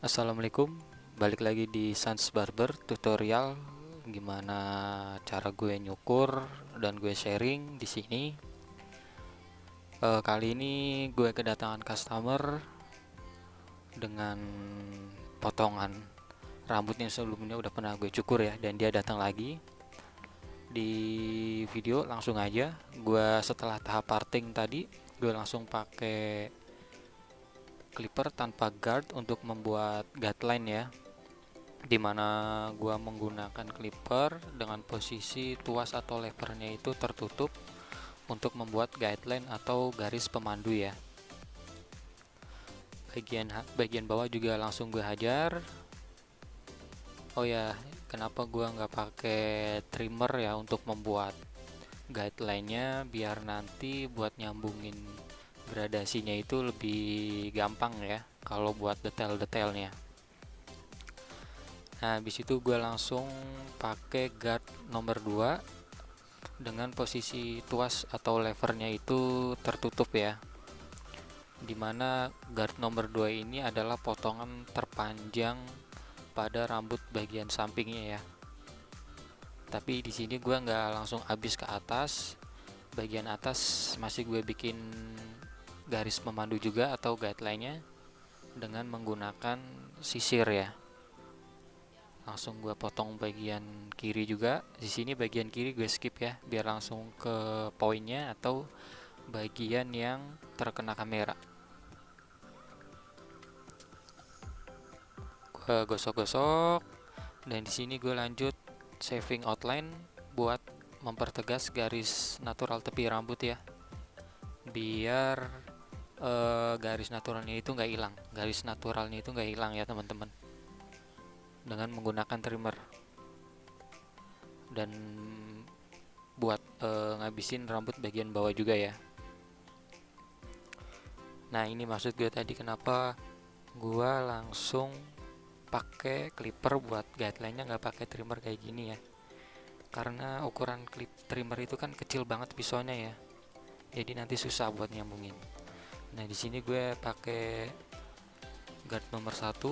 Assalamualaikum, balik lagi di Sans Barber tutorial gimana cara gue nyukur dan gue sharing di sini. Kali ini gue kedatangan customer dengan potongan rambut yang sebelumnya udah pernah gue cukur ya, dan dia datang lagi. Di video langsung aja, gue setelah tahap parting tadi, gue langsung pakai clipper tanpa guard untuk membuat guideline ya, dimana gua menggunakan clipper dengan posisi tuas atau levernya itu tertutup untuk membuat guideline atau garis pemandu ya. Bagian bawah juga langsung gue hajar. Oh ya, kenapa gua nggak pakai trimmer ya untuk membuat guideline-nya, biar nanti buat nyambungin gradasinya itu lebih gampang ya kalau buat detail-detailnya. Nah, habis itu gue langsung pakai guard nomor 2 dengan posisi tuas atau levernya itu tertutup ya. Dimana guard nomor 2 ini adalah potongan terpanjang pada rambut bagian sampingnya ya. Tapi di sini gue nggak langsung habis ke atas. Bagian atas masih gue bikin garis pemandu juga atau guideline-nya dengan menggunakan sisir ya. Langsung gue potong bagian kiri juga. Di sini bagian kiri gue skip ya, biar langsung ke poinnya atau bagian yang terkena kamera. Gue gosok-gosok, dan di sini gue lanjut shaving outline buat mempertegas garis natural tepi rambut ya, biar garis naturalnya itu nggak hilang. Garis naturalnya itu nggak hilang ya teman-teman, dengan menggunakan trimmer. Dan buat ngabisin rambut bagian bawah juga ya. Nah, ini maksud gue tadi kenapa gue langsung pakai clipper buat guideline-nya, nggak pakai trimmer kayak gini ya. Karena ukuran clip trimmer itu kan kecil banget pisaunya ya. Jadi nanti susah buat nyambungin. Nah, di sini gue pakai guard nomor 1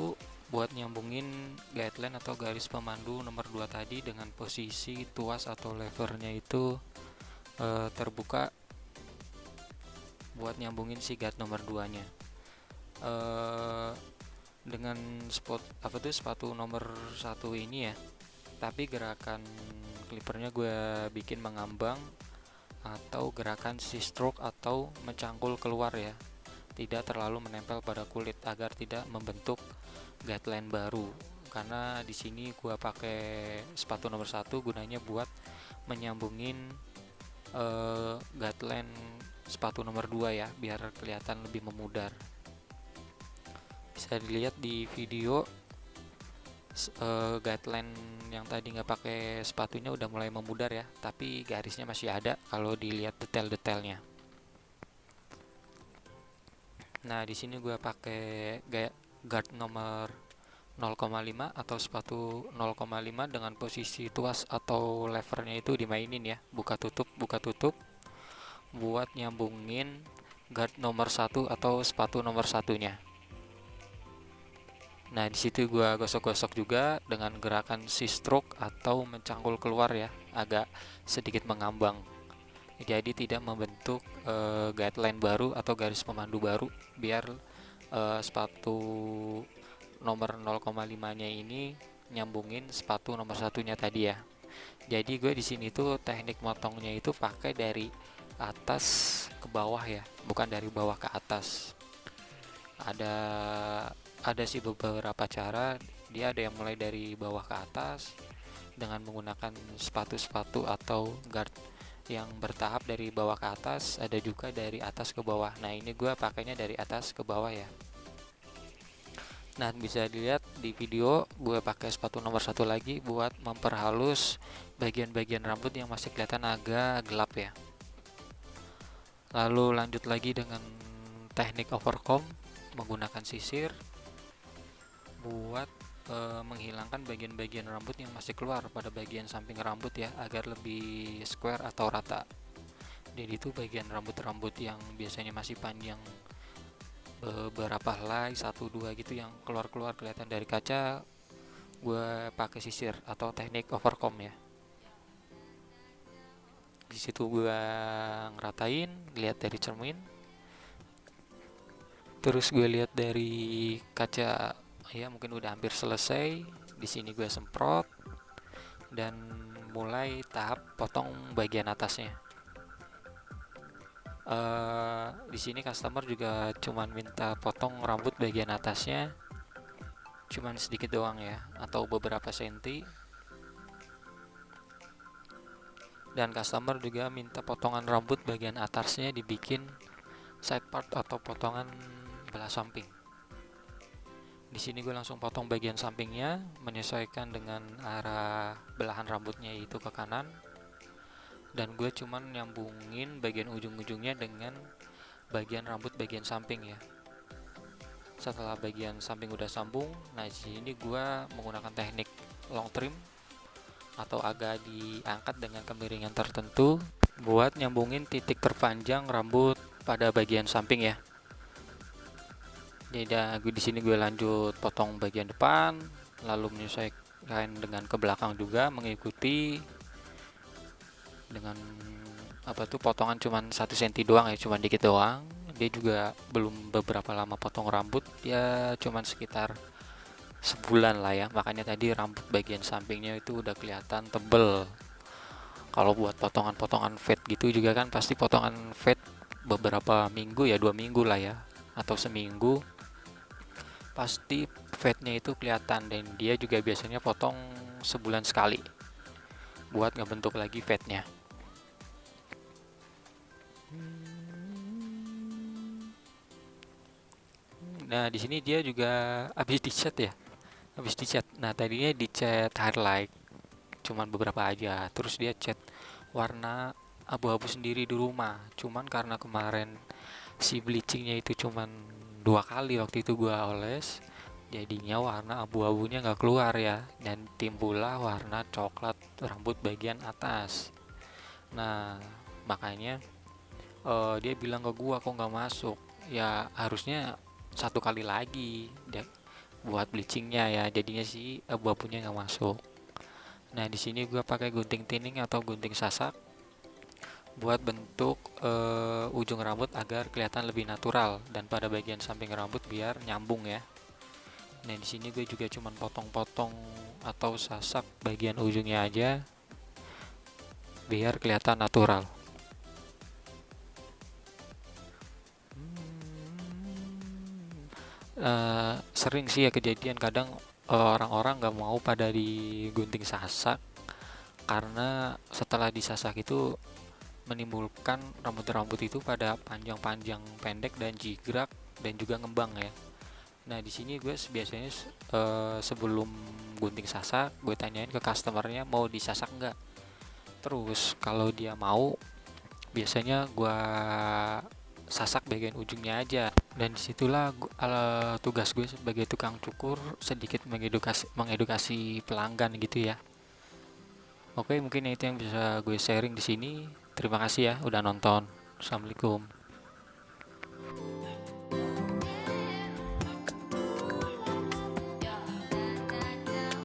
buat nyambungin guideline atau garis pemandu nomor 2 tadi dengan posisi tuas atau levernya itu terbuka buat nyambungin si guard nomor 2 nya. Dengan sepatu nomor 1 ini ya, tapi gerakan clippernya gue bikin mengambang atau gerakan si stroke atau mencangkul keluar ya, tidak terlalu menempel pada kulit agar tidak membentuk guideline baru. Karena di sini gue pakai sepatu nomor 1 gunanya buat menyambungin guideline sepatu nomor 2 ya, biar kelihatan lebih memudar. Bisa dilihat di video guideline yang tadi nggak pakai sepatunya udah mulai memudar ya, tapi garisnya masih ada kalau dilihat detail-detailnya. Nah, di sini gue pakai guard nomor 0,5 atau sepatu 0,5 dengan posisi tuas atau levernya itu dimainin ya, buka tutup buat nyambungin guard nomor 1 atau sepatu nomor 1-nya. Nah, di situ gue gosok-gosok juga dengan gerakan si stroke atau mencangkul keluar ya, agak sedikit mengambang. Jadi tidak membentuk guideline baru atau garis pemandu baru, biar sepatu nomor 0,5-nya ini nyambungin sepatu nomor 1-nya tadi ya. Jadi gue di sini tuh teknik motongnya itu pakai dari atas ke bawah ya, bukan dari bawah ke atas. Ada sih beberapa cara. Dia ada yang mulai dari bawah ke atas dengan menggunakan sepatu atau guard yang bertahap dari bawah ke atas, ada juga dari atas ke bawah. Nah, ini gue pakainya dari atas ke bawah ya. Nah, bisa dilihat di video gue pakai sepatu nomor 1 lagi buat memperhalus bagian-bagian rambut yang masih kelihatan agak gelap ya. Lalu lanjut lagi dengan teknik overcomb menggunakan sisir buat menghilangkan bagian-bagian rambut yang masih keluar pada bagian samping rambut ya, agar lebih square atau rata. Jadi itu bagian rambut-rambut yang biasanya masih panjang beberapa helai, satu dua gitu yang keluar-keluar kelihatan dari kaca, gue pakai sisir atau teknik overcomb ya. Di situ gue ngeratain, lihat dari cermin, terus gue lihat dari kaca, ya mungkin udah hampir selesai. Di sini gue semprot dan mulai tahap potong bagian atasnya. Di sini customer juga cuman minta potong rambut bagian atasnya, cuman sedikit doang ya, atau beberapa senti. Dan customer juga minta potongan rambut bagian atasnya dibikin side part atau potongan belah samping. Di sini gue langsung potong bagian sampingnya, menyesuaikan dengan arah belahan rambutnya itu ke kanan. Dan gue cuman nyambungin bagian ujung-ujungnya dengan bagian rambut bagian samping ya. Setelah bagian samping udah sambung, nah di sini gue menggunakan teknik long trim atau agak diangkat dengan kemiringan tertentu buat nyambungin titik terpanjang rambut pada bagian samping ya. Jadi di sini gue lanjut potong bagian depan, lalu menyesuaikan dengan ke belakang juga, mengikuti dengan potongan cuman 1 cm doang ya, cuman dikit doang. Dia juga belum beberapa lama potong rambut, ya cuman sekitar sebulan lah ya, makanya tadi rambut bagian sampingnya itu udah kelihatan tebel. Kalau buat potongan-potongan fade gitu juga kan pasti potongan fade beberapa minggu ya, 2 minggu lah ya, atau seminggu pasti fade-nya itu kelihatan. Dan dia juga biasanya potong sebulan sekali buat ngebentuk lagi fade-nya. Nah di sini dia juga habis dicat ya, habis dicat. Nah tadinya dicat highlight cuman beberapa aja, terus dia cat warna abu-abu sendiri di rumah. Cuman karena kemarin si bleachingnya itu cuman 2 kali waktu itu gua oles, jadinya warna abu-abunya nggak keluar ya, dan timbullah warna coklat rambut bagian atas. Nah makanya dia bilang ke gua kok nggak masuk, ya harusnya 1 kali lagi dia buat bleachingnya ya, jadinya sih abu-abunya nggak masuk. Nah di sini gue pakai gunting tinning atau gunting sasak buat bentuk ujung rambut agar kelihatan lebih natural, dan pada bagian samping rambut biar nyambung ya. Nah di sini gue juga cuman potong-potong atau sasak bagian ujungnya aja biar kelihatan natural. Sering sih ya kejadian, kadang orang-orang nggak mau pada digunting sasak karena setelah disasak itu menimbulkan rambut-rambut itu pada panjang-panjang, pendek dan jigrak dan juga ngembang ya. Nah di sini gue biasanya sebelum gunting sasak gue tanyain ke customernya mau disasak nggak. Terus kalau dia mau, biasanya gue sasak bagian ujungnya aja. Dan disitulah tugas gue sebagai tukang cukur sedikit mengedukasi pelanggan gitu ya. Oke, mungkin itu yang bisa gue sharing di sini. Terima kasih ya udah nonton. Assalamualaikum.